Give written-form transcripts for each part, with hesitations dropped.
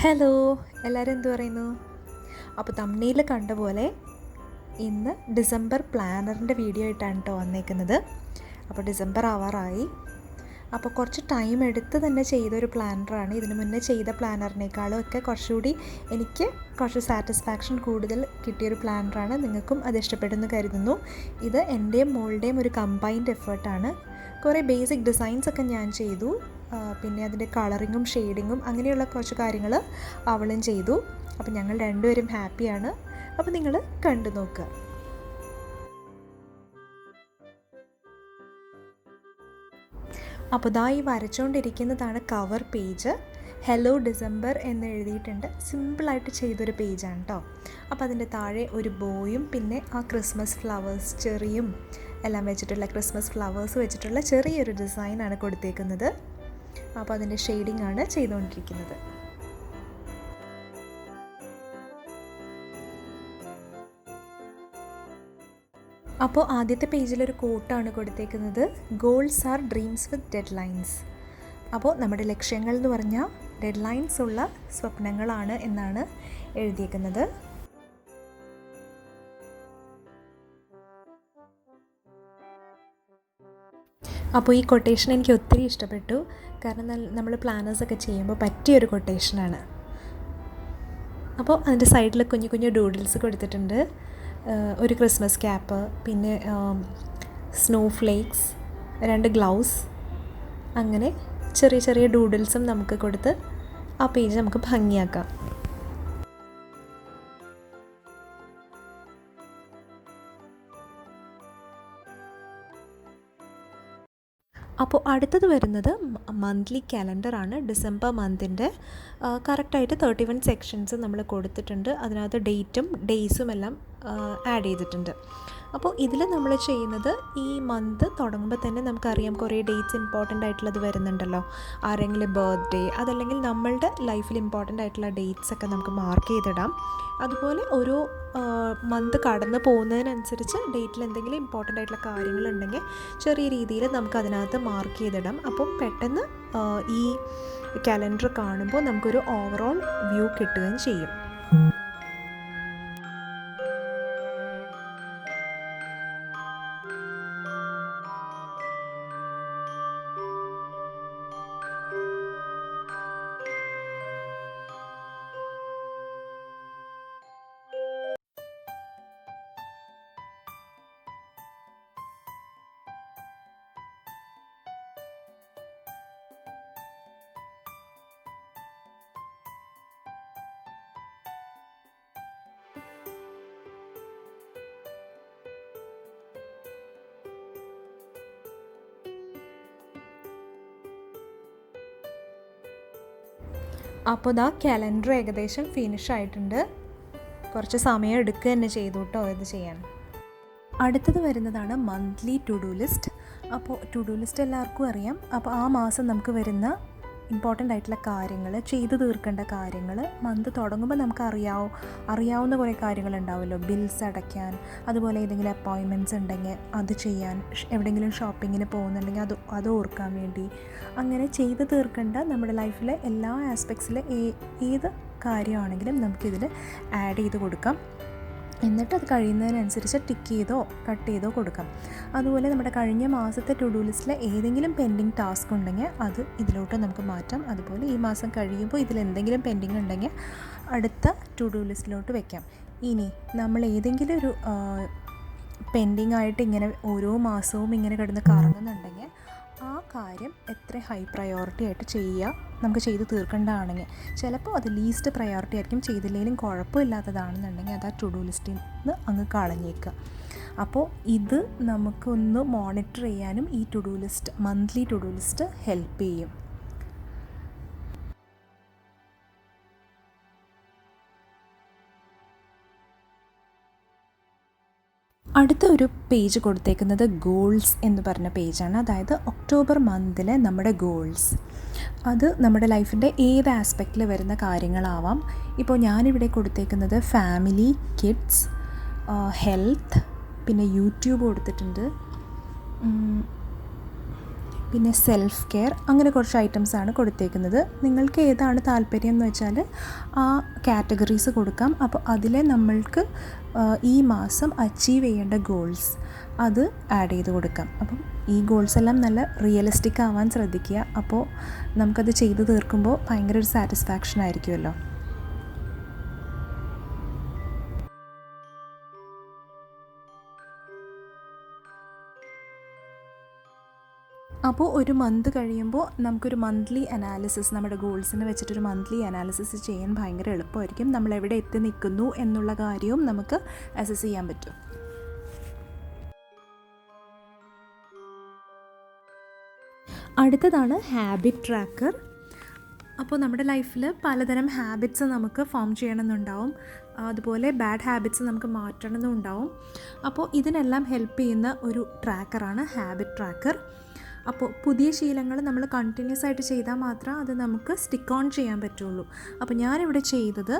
Hello, എല്ലാവരും എന്തു പറയുന്നു? അപ്പോൾ തംബ്നെയിൽ കണ്ട പോലെ ഇന്ന് ഡിസംബർ പ്ലാനറിൻ്റെ വീഡിയോ ആയിട്ടാണ് കേട്ടോ വന്നേക്കുന്നത്. അപ്പോൾ ഡിസംബർ ആവാറായി. അപ്പോൾ കുറച്ച് ടൈം എടുത്ത് തന്നെ ചെയ്തൊരു പ്ലാനറാണ്. ഇതിനു മുന്നേ ചെയ്ത പ്ലാനറിനേക്കാളും ഒക്കെ കുറച്ചുകൂടി എനിക്ക് കുറച്ച് സാറ്റിസ്ഫാക്ഷൻ കൂടുതൽ കിട്ടിയൊരു പ്ലാനറാണ്. നിങ്ങൾക്കും അത് ഇഷ്ടപ്പെടുമെന്ന് കരുതുന്നു. ഇത് എൻ്റെയും മോളുടെയും ഒരു കമ്പൈൻഡ് എഫേർട്ടാണ്. കുറേ ബേസിക് ഡിസൈൻസൊക്കെ ഞാൻ ചെയ്തു. പിന്നെ അതിൻ്റെ കളറിങ്ങും ഷെയ്ഡിങ്ങും അങ്ങനെയുള്ള കുറച്ച് കാര്യങ്ങൾ അവളും ചെയ്തു. അപ്പോൾ ഞങ്ങൾ രണ്ടുപേരും ഹാപ്പിയാണ്. അപ്പോൾ നിങ്ങൾ കണ്ടു നോക്കുക. അപ്പോൾ ദാ ഈ വരച്ചുകൊണ്ടിരിക്കുന്നതാണ് കവർ പേജ്. ഹലോ ഡിസംബർ എന്ന് എഴുതിയിട്ടുണ്ട്. സിമ്പിളായിട്ട് ചെയ്തൊരു പേജാണ് കേട്ടോ. അപ്പോൾ അതിൻ്റെ താഴെ ഒരു ബോയും പിന്നെ ആ ക്രിസ്മസ് ഫ്ലവേഴ്സ് ചെറിയും എല്ലാം വെച്ചിട്ടുള്ള ക്രിസ്മസ് ഫ്ലവേഴ്സ് വെച്ചിട്ടുള്ള ചെറിയൊരു ഡിസൈനാണ് കൊടുത്തേക്കുന്നത്. അപ്പോൾ അതിൻ്റെ ഷെയ്ഡിങ് ആണ് ചെയ്തുകൊണ്ടിരിക്കുന്നത്. അപ്പോൾ ആദ്യത്തെ പേജിലൊരു കോട്ടാണ് കൊടുത്തേക്കുന്നത്. ഗോൾസ് ആർ ഡ്രീംസ് വിത്ത് ഡെഡ് ലൈൻസ്. അപ്പോൾ നമ്മുടെ ലക്ഷ്യങ്ങൾ എന്ന് പറഞ്ഞാൽ ഡെഡ് ലൈൻസ് ഉള്ള സ്വപ്നങ്ങളാണ് എന്നാണ് എഴുതിയേക്കുന്നത്. അപ്പോൾ ഈ കൊട്ടേഷൻ എനിക്ക് ഒത്തിരി ഇഷ്ടപ്പെട്ടു. കാരണം നമ്മൾ പ്ലാനേഴ്സൊക്കെ ചെയ്യുമ്പോൾ പറ്റിയൊരു കൊട്ടേഷനാണ്. അപ്പോൾ അതിൻ്റെ സൈഡിൽ കുഞ്ഞു കുഞ്ഞു ഡൂഡിൽസ് കൊടുത്തിട്ടുണ്ട്. ഒരു ക്രിസ്മസ് ക്യാപ്പ്, പിന്നെ സ്നോ ഫ്ലേക്സ്, 2 ഗ്ലൗസ്, അങ്ങനെ ചെറിയ ചെറിയ ഡൂഡിൽസും നമുക്ക് കൊടുത്ത് ആ പേജ് നമുക്ക് ഭംഗിയാക്കാം. അപ്പോൾ അടുത്തത് വരുന്നത് മന്ത്ലി കാലണ്ടറാണ്. ഡിസംബർ മന്തിൻ്റെ കറക്റ്റായിട്ട് 31 സെക്ഷൻസ് നമ്മൾ കൊടുത്തിട്ടുണ്ട്. അതിനകത്ത് ഡേറ്റും ഡേയ്സും എല്ലാം ആഡ് ചെയ്തിട്ടുണ്ട്. അപ്പോൾ ഇതിൽ നമ്മൾ ചെയ്യുന്നത് ഈ മന്ത് തുടങ്ങുമ്പോൾ തന്നെ നമുക്കറിയാം കുറേ ഡേറ്റ്സ് ഇമ്പോർട്ടൻ്റ് ആയിട്ടുള്ളത് വരുന്നുണ്ടല്ലോ. ആരെങ്കിലും ബർത്ത്ഡേ, അതല്ലെങ്കിൽ നമ്മളുടെ ലൈഫിൽ ഇമ്പോർട്ടൻ്റ് ആയിട്ടുള്ള ഡേറ്റ്സൊക്കെ നമുക്ക് മാർക്ക് ചെയ്തിടാം. അതുപോലെ ഓരോ മന്ത് കടന്നു പോകുന്നതിനനുസരിച്ച് ഡേറ്റിൽ എന്തെങ്കിലും ഇമ്പോർട്ടൻ്റ് ആയിട്ടുള്ള കാര്യങ്ങളുണ്ടെങ്കിൽ ചെറിയ രീതിയിൽ നമുക്ക് അതിനകത്ത് മാർക്ക് ചെയ്തിടാം. അപ്പം പെട്ടെന്ന് ഈ കാലണ്ടർ കാണുമ്പോൾ നമുക്കൊരു ഓവറോൾ വ്യൂ കിട്ടുകയും ചെയ്യും. അപ്പോൾ ദാ കാലണ്ടർ ഏകദേശം ഫിനിഷ് ആയിട്ടുണ്ട്. കുറച്ച് സമയം എടുക്കുക തന്നെ ചെയ്തു കേട്ടോ ഇത് ചെയ്യാൻ. അടുത്തത് വരുന്നതാണ് മന്ത്ലി ടു ഡു ലിസ്റ്റ്. അപ്പോൾ ടു ഡു ലിസ്റ്റ് എല്ലാവർക്കും അറിയാം. അപ്പോൾ ആ മാസം നമുക്ക് വരുന്ന ഇമ്പോർട്ടൻ്റ് ആയിട്ടുള്ള കാര്യങ്ങൾ, ചെയ്തു തീർക്കേണ്ട കാര്യങ്ങൾ മന്ത് തുടങ്ങുമ്പോൾ നമുക്ക് അറിയാവുന്ന കുറേ കാര്യങ്ങളുണ്ടാവുമല്ലോ. ബിൽസ് അടയ്ക്കാൻ, അതുപോലെ ഏതെങ്കിലും അപ്പോയിൻമെൻറ്റ്സ് ഉണ്ടെങ്കിൽ അത് ചെയ്യാൻ, എവിടെയെങ്കിലും ഷോപ്പിങ്ങിന് പോകുന്നുണ്ടെങ്കിൽ അത് ഓർക്കാൻ വേണ്ടി, അങ്ങനെ ചെയ്തു തീർക്കേണ്ട നമ്മുടെ ലൈഫിലെ എല്ലാ ആസ്പെക്ട്സിലെ ഏത് കാര്യമാണെങ്കിലും നമുക്കിതിൽ ആഡ് ചെയ്ത് കൊടുക്കാം. എന്നിട്ട് അത് കഴിയുന്നതിനനുസരിച്ച് ടിക്ക് ചെയ്തോ കട്ട് ചെയ്തോ കൊടുക്കാം. അതുപോലെ നമ്മുടെ കഴിഞ്ഞ മാസത്തെ ടു ഡു ലിസ്റ്റിലെ ഏതെങ്കിലും പെൻഡിങ് ടാസ്ക് ഉണ്ടെങ്കിൽ അത് ഇതിലോട്ട് നമുക്ക് മാറ്റാം. അതുപോലെ ഈ മാസം കഴിയുമ്പോൾ ഇതിലെന്തെങ്കിലും പെൻഡിങ് ഉണ്ടെങ്കിൽ അടുത്ത ടു ഡു ലിസ്റ്റിലോട്ട് വെക്കാം. ഇനി നമ്മൾ ഏതെങ്കിലും ഒരു പെൻഡിങ് ആയിട്ട് ഇങ്ങനെ ഓരോ മാസവും ഇങ്ങനെ കിടന്ന് കറങ്ങുന്നുണ്ടെങ്കിൽ ആ കാര്യം എത്ര ഹൈ പ്രയോറിറ്റി ആയിട്ട് ചെയ്യുക, നമുക്ക് ചെയ്ത് തീർക്കേണ്ടതാണെങ്കിൽ. ചിലപ്പോൾ അത് ലീസ്റ്റ് പ്രയോറിറ്റി ആയിരിക്കും. ചെയ്തില്ലെങ്കിലും കുഴപ്പമില്ലാത്തതാണെന്നുണ്ടെങ്കിൽ അത് ആ ടു ഡു ലിസ്റ്റിൽ നിന്ന് അങ്ങ് കളഞ്ഞേക്കുക. അപ്പോൾ ഇത് നമുക്കൊന്ന് മോണിറ്റർ ചെയ്യാനും ഈ to do list, monthly to do list help ചെയ്യും. അടുത്ത ഒരു പേജ് കൊടുത്തേക്കുന്നത് ഗോൾസ് എന്ന് പറഞ്ഞ പേജാണ്. അതായത് ഒക്ടോബർ മന്തിലെ നമ്മുടെ ഗോൾസ്. അത് നമ്മുടെ ലൈഫിൻ്റെ ഏത് ആസ്പെക്റ്റിൽ വരുന്ന കാര്യങ്ങളാവാം. ഇപ്പോൾ ഞാനിവിടെ കൊടുത്തേക്കുന്നത് ഫാമിലി, കിഡ്സ്, ഹെൽത്ത്, പിന്നെ യൂട്യൂബ് കൊടുത്തിട്ടുണ്ട്, പിന്നെ സെൽഫ് കെയർ, അങ്ങനെ കുറച്ച് ഐറ്റംസാണ് കൊടുത്തേക്കുന്നത്. നിങ്ങൾക്ക് ഏതാണ് താല്പര്യം എന്ന് വെച്ചാൽ ആ കാറ്റഗറീസ് കൊടുക്കാം. അപ്പോൾ അതിലെ നമ്മൾക്ക് ഈ മാസം അച്ചീവ് ചെയ്യേണ്ട ഗോൾസ് അത് ആഡ് ചെയ്ത് കൊടുക്കാം. അപ്പം ഈ ഗോൾസ് എല്ലാം നല്ല റിയലിസ്റ്റിക് ആവാൻ ശ്രദ്ധിക്കുക. അപ്പോൾ നമുക്കത് ചെയ്ത് തീർക്കുമ്പോൾ ഭയങ്കര ഒരു സാറ്റിസ്ഫാക്ഷൻ ആയിരിക്കുമല്ലോ. അപ്പോൾ ഒരു മന്ത് കഴിയുമ്പോൾ നമുക്കൊരു മന്ത്ലി അനാലിസിസ്, നമ്മുടെ ഗോൾസിനെ വെച്ചിട്ടൊരു മന്ത്ലി അനാലിസിസ് ചെയ്യാൻ ഭയങ്കര എളുപ്പമായിരിക്കും. നമ്മളെവിടെ എത്തി നിൽക്കുന്നു എന്നുള്ള കാര്യവും നമുക്ക് അസസ് ചെയ്യാൻ പറ്റും. അടുത്തതാണ് ഹാബിറ്റ് ട്രാക്കർ. അപ്പോൾ നമ്മുടെ ലൈഫിൽ പലതരം ഹാബിറ്റ്സ് നമുക്ക് ഫോം ചെയ്യണമെന്നുണ്ടാവും, അതുപോലെ ബാഡ് ഹാബിറ്റ്സ് നമുക്ക് മാറ്റണമെന്നുണ്ടാവും. അപ്പോൾ ഇതിനെല്ലാം ഹെൽപ്പ് ചെയ്യുന്ന ഒരു ട്രാക്കറാണ് ഹാബിറ്റ് ട്രാക്കർ. അപ്പോൾ പുതിയ ശീലങ്ങൾ നമ്മൾ കണ്ടിന്യൂസ് ആയിട്ട് ചെയ്താൽ മാത്രമേ അത് നമുക്ക് സ്റ്റിക്ക് ഓൺ ചെയ്യാൻ പറ്റുള്ളൂ. അപ്പോൾ ഞാനിവിടെ ചെയ്തത്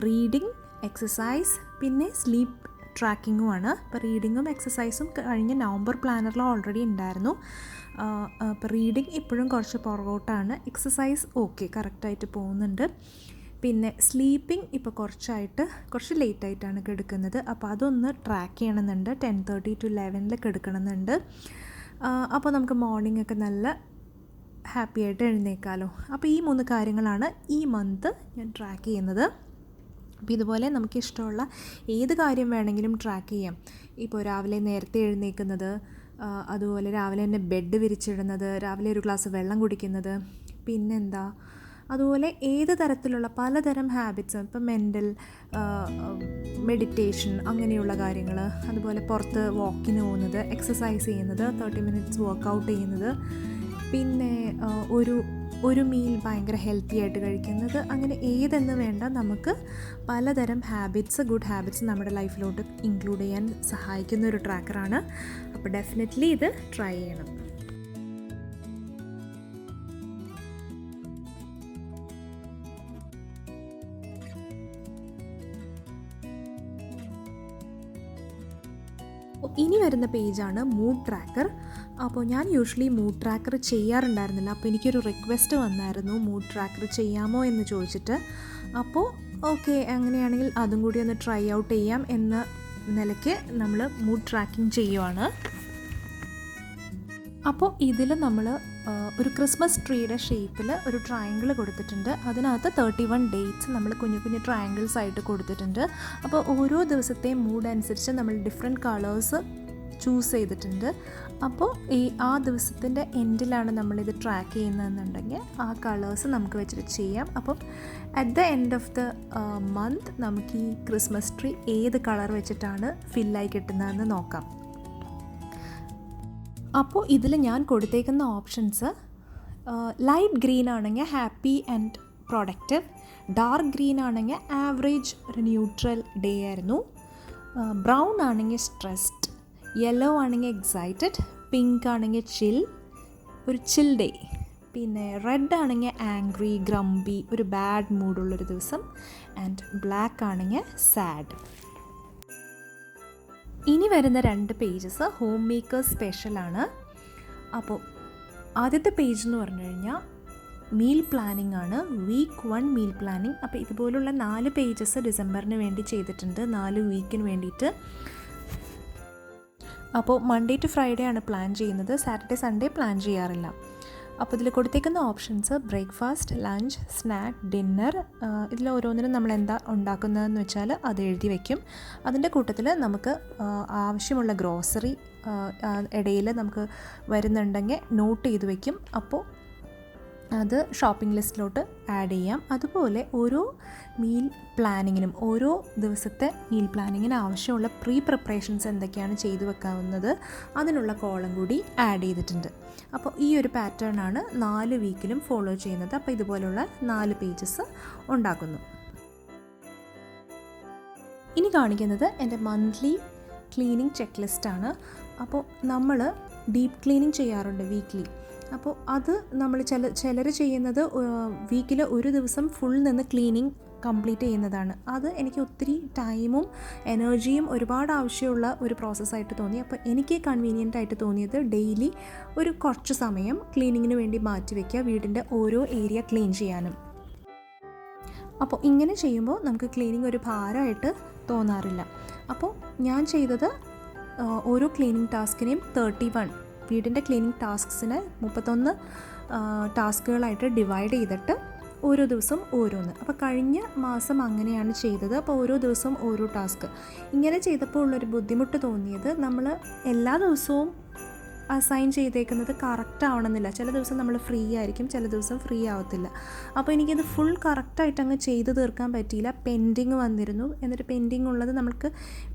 റീഡിങ്, എക്സസൈസ്, പിന്നെ സ്ലീപ്പ് ട്രാക്കിങ്ങുമാണ്. അപ്പോൾ റീഡിങ്ങും എക്സസൈസും കഴിഞ്ഞ നവംബർ പ്ലാനറിൽ ഓൾറെഡി ഉണ്ടായിരുന്നു. അപ്പോൾ റീഡിങ് ഇപ്പോഴും കുറച്ച് പുറകോട്ടാണ്. എക്സസൈസ് ഓക്കെ, കറക്റ്റായിട്ട് പോകുന്നുണ്ട്. പിന്നെ സ്ലീപ്പിംഗ് ഇപ്പോൾ കുറച്ച് ലേറ്റായിട്ടാണ് കിടക്കുന്നത്. അപ്പോൾ അതൊന്ന് ട്രാക്ക് ചെയ്യണമെന്നുണ്ട്. 10:30 to 11 കിടക്കണമെന്നുണ്ട്. അപ്പോൾ നമുക്ക് മോർണിംഗ് ഒക്കെ നല്ല ഹാപ്പി ആയിട്ട് എഴുന്നേക്കാമല്ലോ. അപ്പോൾ ഈ 3 കാര്യങ്ങളാണ് ഈ മന്ത് ഞാൻ ട്രാക്ക് ചെയ്യുന്നത്. അപ്പോൾ ഇതുപോലെ നമുക്ക് ഇഷ്ടമുള്ള ഏത് കാര്യം വേണമെങ്കിലും ട്രാക്ക് ചെയ്യാം. ഇപ്പോൾ രാവിലെ നേരത്തെ എഴുന്നേൽക്കുന്നത്, അതുപോലെ രാവിലെ തന്നെ ബെഡ് വിരിച്ചിടുന്നത്, രാവിലെ ഒരു ഗ്ലാസ് വെള്ളം കുടിക്കുന്നത്, പിന്നെന്താ, അതുപോലെ ഏത് തരത്തിലുള്ള പലതരം ഹാബിറ്റ്സ്, ഇപ്പം മെഡിറ്റേഷൻ അങ്ങനെയുള്ള കാര്യങ്ങൾ, അതുപോലെ പുറത്ത് വാക്കിന് പോകുന്നത്, എക്സസൈസ് ചെയ്യുന്നത്, 30 minutes വർക്കൗട്ട് ചെയ്യുന്നത്, പിന്നെ ഒരു മീൽ ഭയങ്കര ഹെൽത്തി ആയിട്ട് കഴിക്കുന്നത്, അങ്ങനെ ഏതെന്ന് വേണ്ട, നമുക്ക് പലതരം ഹാബിറ്റ്സ്, ഗുഡ് ഹാബിറ്റ്സ് നമ്മുടെ ലൈഫിലോട്ട് ഇൻക്ലൂഡ് ചെയ്യാൻ സഹായിക്കുന്ന ഒരു ട്രാക്കറാണ്. അപ്പോൾ ഡെഫിനറ്റ്ലി ഇത് ട്രൈ ചെയ്യണം. ഇനി വരുന്ന പേജാണ് മൂഡ് ട്രാക്കർ. അപ്പോൾ ഞാൻ യൂഷ്വലി മൂഡ് ട്രാക്കർ ചെയ്യാറുണ്ടായിരുന്നില്ല. അപ്പോൾ എനിക്കൊരു റിക്വസ്റ്റ് വന്നായിരുന്നു മൂഡ് ട്രാക്കർ ചെയ്യാമോ എന്ന് ചോദിച്ചിട്ട്. അപ്പോൾ ഓക്കെ, അങ്ങനെയാണെങ്കിൽ അതും കൂടി ഒന്ന് ട്രൈ ഔട്ട് ചെയ്യാം എന്ന നിലയ്ക്ക് നമ്മൾ മൂഡ് ട്രാക്കിംഗ് ചെയ്യുവാണ്. അപ്പോൾ ഇതിൽ നമ്മൾ ഒരു ക്രിസ്മസ് ട്രീയുടെ ഷേപ്പിൽ ഒരു ട്രയാങ്കിൾ കൊടുത്തിട്ടുണ്ട്. അതിനകത്ത് 31 ഡേറ്റ്സ് നമ്മൾ കുഞ്ഞു കുഞ്ഞു ട്രയാങ്കിൾസ് ആയിട്ട് കൊടുത്തിട്ടുണ്ട്. അപ്പോൾ ഓരോ ദിവസത്തെ മൂഡ് അനുസരിച്ച് നമ്മൾ ഡിഫറെൻറ്റ് കളേഴ്സ് ചൂസ് ചെയ്തിട്ടുണ്ട്. അപ്പോൾ ആ ദിവസത്തിൻ്റെ എൻഡിലാണ് നമ്മളിത് ട്രാക്ക് ചെയ്യുന്നതെന്നുണ്ടെങ്കിൽ ആ കളേഴ്സ് നമുക്ക് വെച്ചിട്ട് ചെയ്യാം. അപ്പം at the end of the month നമുക്ക് ഈ ക്രിസ്മസ് ട്രീ ഏത് കളർ വെച്ചിട്ടാണ് ഫില്ലായി കിട്ടുന്നതെന്ന് നോക്കാം. അപ്പോൾ ഇതിൽ ഞാൻ കൊടുത്തേക്കുന്ന ഓപ്ഷൻസ് ലൈറ്റ് ഗ്രീൻ ആണെങ്കിൽ happy and productive, dark green ആണെങ്കിൽ ആവറേജ് ഒരു ന്യൂട്രൽ ഡേ ആയിരുന്നു, ബ്രൗൺ ആണെങ്കിൽ സ്ട്രെസ്ഡ്, യെല്ലോ ആണെങ്കിൽ എക്സൈറ്റഡ്, പിങ്ക് ആണെങ്കിൽ ഒരു ചിൽ ഡേ, പിന്നെ റെഡ് ആണെങ്കിൽ ആംഗ്രി, ഗ്രംബി, ഒരു ബാഡ് മൂഡുള്ളൊരു ദിവസം, ആൻഡ് ബ്ലാക്ക് ആണെങ്കിൽ സാഡ്. ഇനി വരുന്ന 2 പേജസ് ഹോം മേക്കർ സ്പെഷ്യലാണ്. അപ്പോൾ ആദ്യത്തെ പേജ് എന്ന് പറഞ്ഞു കഴിഞ്ഞാൽ മീൽ പ്ലാനിംഗ് ആണ്, വീക്ക് 1 മീൽ പ്ലാനിങ്. അപ്പോൾ ഇതുപോലുള്ള 4 പേജസ് ഡിസംബറിന് വേണ്ടി ചെയ്തിട്ടുണ്ട്, 4 വീക്കിന് വേണ്ടിയിട്ട്. അപ്പോൾ മൺഡേ ടു ഫ്രൈഡേ ആണ് പ്ലാൻ ചെയ്യുന്നത്, സാറ്റർഡേ സൺഡേ പ്ലാൻ ചെയ്യാറില്ല. അപ്പോൾ ഇതിൽ കൊടുത്തേക്കുന്ന options breakfast, lunch, snack, dinner, ഇതിൽ ഓരോന്നിനും നമ്മൾ എന്താ ഉണ്ടാക്കുന്നതെന്ന് വെച്ചാൽ അത് എഴുതി വയ്ക്കും. അതിൻ്റെ കൂട്ടത്തിൽ നമുക്ക് ആവശ്യമുള്ള ഗ്രോസറി ഇടയിൽ നമുക്ക് വരുന്നുണ്ടെങ്കിൽ നോട്ട് ചെയ്ത് വയ്ക്കും. അപ്പോൾ അത് ഷോപ്പിംഗ് ലിസ്റ്റിലോട്ട് ആഡ് ചെയ്യാം. അതുപോലെ ഓരോ മീൽ പ്ലാനിങ്ങിനും, ഓരോ ദിവസത്തെ മീൽ പ്ലാനിങ്ങിന് ആവശ്യമുള്ള പ്രിപ്പറേഷൻസ് എന്തൊക്കെയാണ് ചെയ്തു വെക്കാവുന്നത് അതിനുള്ള കോളം കൂടി ആഡ് ചെയ്തിട്ടുണ്ട്. അപ്പോൾ ഈ ഒരു പാറ്റേൺ ആണ് 4 വീക്കിലും ഫോളോ ചെയ്യുന്നത്. അപ്പോൾ ഇതുപോലുള്ള 4 പേജസ് ഉണ്ടാക്കുന്നു. ഇനി കാണിക്കുന്നത് എൻ്റെ മന്ത്ലി ക്ലീനിങ് ചെക്ക് ലിസ്റ്റാണ്. അപ്പോൾ നമ്മൾ ഡീപ്പ് ക്ലീനിങ് ചെയ്യാറുണ്ട് വീക്ക്ലി. അപ്പോൾ അത് നമ്മൾ ചിലർ ചെയ്യുന്നത് വീക്കിൽ ഒരു ദിവസം ഫുൾ നിന്ന് ക്ലീനിങ് കംപ്ലീറ്റ് ചെയ്യുന്നതാണ്. അത് എനിക്ക് ഒത്തിരി ടൈമും എനർജിയും ഒരുപാട് ആവശ്യമുള്ള ഒരു പ്രോസസ്സായിട്ട് തോന്നി. അപ്പോൾ എനിക്ക് കൺവീനിയൻ്റ് ആയിട്ട് തോന്നിയത് ഡെയിലി ഒരു കുറച്ച് സമയം ക്ലീനിങ്ങിന് വേണ്ടി മാറ്റി വയ്ക്കുക, വീടിൻ്റെ ഓരോ ഏരിയ ക്ലീൻ ചെയ്യാനും. അപ്പോൾ ഇങ്ങനെ ചെയ്യുമ്പോൾ നമുക്ക് ക്ലീനിങ് ഒരു ഭാരമായിട്ട് തോന്നാറില്ല. അപ്പോൾ ഞാൻ ചെയ്തത് ഓരോ ക്ലീനിങ് ടാസ്കിനെയും 31 വീടിൻ്റെ ക്ലീനിങ് ടാസ്ക്സിനെ 31 ടാസ്കുകളായിട്ട് ഡിവൈഡ് ചെയ്തിട്ട് ഓരോ ദിവസം ഓരോന്ന്. അപ്പോൾ കഴിഞ്ഞ മാസം അങ്ങനെയാണ് ചെയ്തത്. അപ്പോൾ ഓരോ ദിവസം ഓരോ ടാസ്ക്. ഇങ്ങനെ ചെയ്തപ്പോൾ ഉള്ളൊരു ബുദ്ധിമുട്ട് തോന്നിയത്, നമ്മൾ എല്ലാ ദിവസവും അസൈൻ ചെയ്തേക്കുന്നത് കറക്റ്റ് ആവണമെന്നില്ല. ചില ദിവസം നമ്മൾ ഫ്രീ ആയിരിക്കും, ചില ദിവസം ഫ്രീ ആവത്തില്ല. അപ്പോൾ എനിക്കത് ഫുൾ കറക്റ്റായിട്ട് അങ്ങ് ചെയ്ത് തീർക്കാൻ പറ്റിയില്ല. പെൻഡിങ് വന്നിരുന്നു, എന്നിട്ട് പെൻഡിങ് ഉള്ളത് നമുക്ക്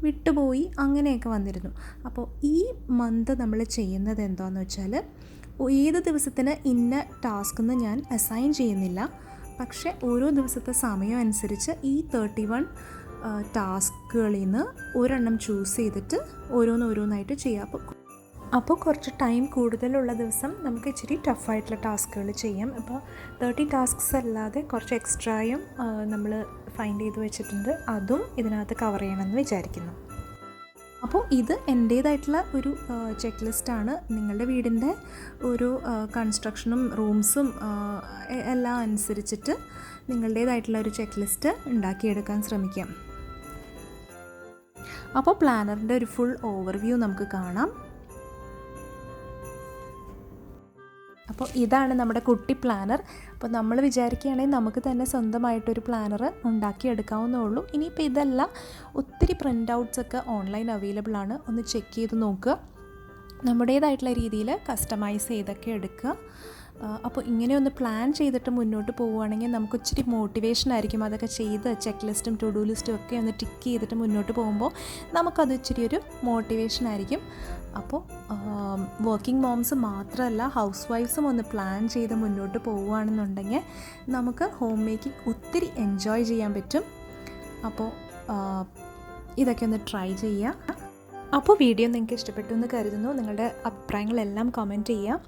വിട്ടുപോയി, അങ്ങനെയൊക്കെ വന്നിരുന്നു. അപ്പോൾ ഈ മന്ത് നമ്മൾ ചെയ്യുന്നത് എന്താണെന്ന് വെച്ചാൽ, ഏത് ദിവസത്തിന് ഇന്ന ടാസ്ക് എന്ന് ഞാൻ അസൈൻ ചെയ്യുന്നില്ല. പക്ഷേ ഓരോ ദിവസത്തെ സമയം അനുസരിച്ച് ഈ 31 ടാസ്കുകളിൽ നിന്ന് ഒരെണ്ണം ചൂസ് ചെയ്തിട്ട് ഓരോന്നായിട്ട് ചെയ്യാം. അപ്പോൾ കുറച്ച് ടൈം കൂടുതലുള്ള ദിവസം നമുക്ക് ഇച്ചിരി ടഫായിട്ടുള്ള ടാസ്കുകൾ ചെയ്യാം. അപ്പോൾ 30 ടാസ്ക്സ് അല്ലാതെ കുറച്ച് എക്സ്ട്രായും നമ്മൾ ഫൈൻഡ് ചെയ്ത് വെച്ചിട്ടുണ്ട്. അതും ഇതിനകത്ത് കവർ ചെയ്യണമെന്ന് വിചാരിക്കുന്നു. അപ്പോൾ ഇത് എൻ്റേതായിട്ടുള്ള ഒരു ചെക്ക് ലിസ്റ്റാണ്. നിങ്ങളുടെ വീടിൻ്റെ ഒരു കൺസ്ട്രക്ഷനും റൂംസും എല്ലാം അനുസരിച്ചിട്ട് നിങ്ങളുടേതായിട്ടുള്ള ഒരു ചെക്ക് ലിസ്റ്റ് ഉണ്ടാക്കിയെടുക്കാൻ ശ്രമിക്കാം. അപ്പോൾ പ്ലാനറിൻ്റെ ഒരു ഫുൾ ഓവർവ്യൂ നമുക്ക് കാണാം. അപ്പോൾ ഇതാണ് നമ്മുടെ കുട്ടി പ്ലാനർ. അപ്പോൾ നമ്മൾ വിചാരിക്കുകയാണെങ്കിൽ നമുക്ക് തന്നെ സ്വന്തമായിട്ടൊരു പ്ലാനർ ഉണ്ടാക്കിയെടുക്കാവുന്നേ ഉള്ളൂ. ഇനിയിപ്പോൾ ഇതല്ല, ഒത്തിരി പ്രിൻ്റ് ഔട്ട്സൊക്കെ ഓൺലൈൻ അവൈലബിൾ ആണ്. ഒന്ന് ചെക്ക് ചെയ്ത് നോക്കുക, നമ്മുടേതായിട്ടുള്ള രീതിയിൽ കസ്റ്റമൈസ് ചെയ്തൊക്കെ എടുക്കുക. അപ്പോൾ ഇങ്ങനെ ഒന്ന് പ്ലാൻ ചെയ്തിട്ട് മുന്നോട്ട് പോവുകയാണെങ്കിൽ നമുക്ക് ഇച്ചിരി മോട്ടിവേഷൻ ആയിരിക്കും. അതൊക്കെ ചെയ്ത് ചെക്ക് ലിസ്റ്റും ടു ഡു ലിസ്റ്റും ഒക്കെ ഒന്ന് ടിക്ക് ചെയ്തിട്ട് മുന്നോട്ട് പോകുമ്പോൾ നമുക്കത് ഇച്ചിരി ഒരു മോട്ടിവേഷൻ ആയിരിക്കും. അപ്പോൾ വർക്കിംഗ് മോംസ് മാത്രമല്ല, ഹൗസ് വൈഫ്സും ഒന്ന് പ്ലാൻ ചെയ്ത് മുന്നോട്ട് പോവുകയാണെന്നുണ്ടെങ്കിൽ നമുക്ക് ഹോം മേക്കിംഗ് ഒത്തിരി എൻജോയ് ചെയ്യാൻ പറ്റും. അപ്പോൾ ഇതൊക്കെ ഒന്ന് ട്രൈ ചെയ്യുക. അപ്പോൾ വീഡിയോ നിങ്ങൾക്ക് ഇഷ്ടപ്പെട്ടു എന്ന് കരുതുന്നു. നിങ്ങളുടെ അഭിപ്രായങ്ങളെല്ലാം കമൻറ്റ് ചെയ്യുക.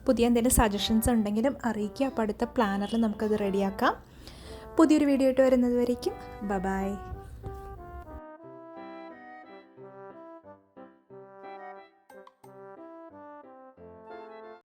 പുതിയ എന്തെങ്കിലും സജഷൻസ് ഉണ്ടെങ്കിലും അറിയിക്കുക. അപ്പോൾ അടുത്ത പ്ലാനറിൽ നമുക്കത് റെഡിയാക്കാം. പുതിയൊരു വീഡിയോ ആയിട്ട് വരുന്നത് വരേക്കും ബൈ.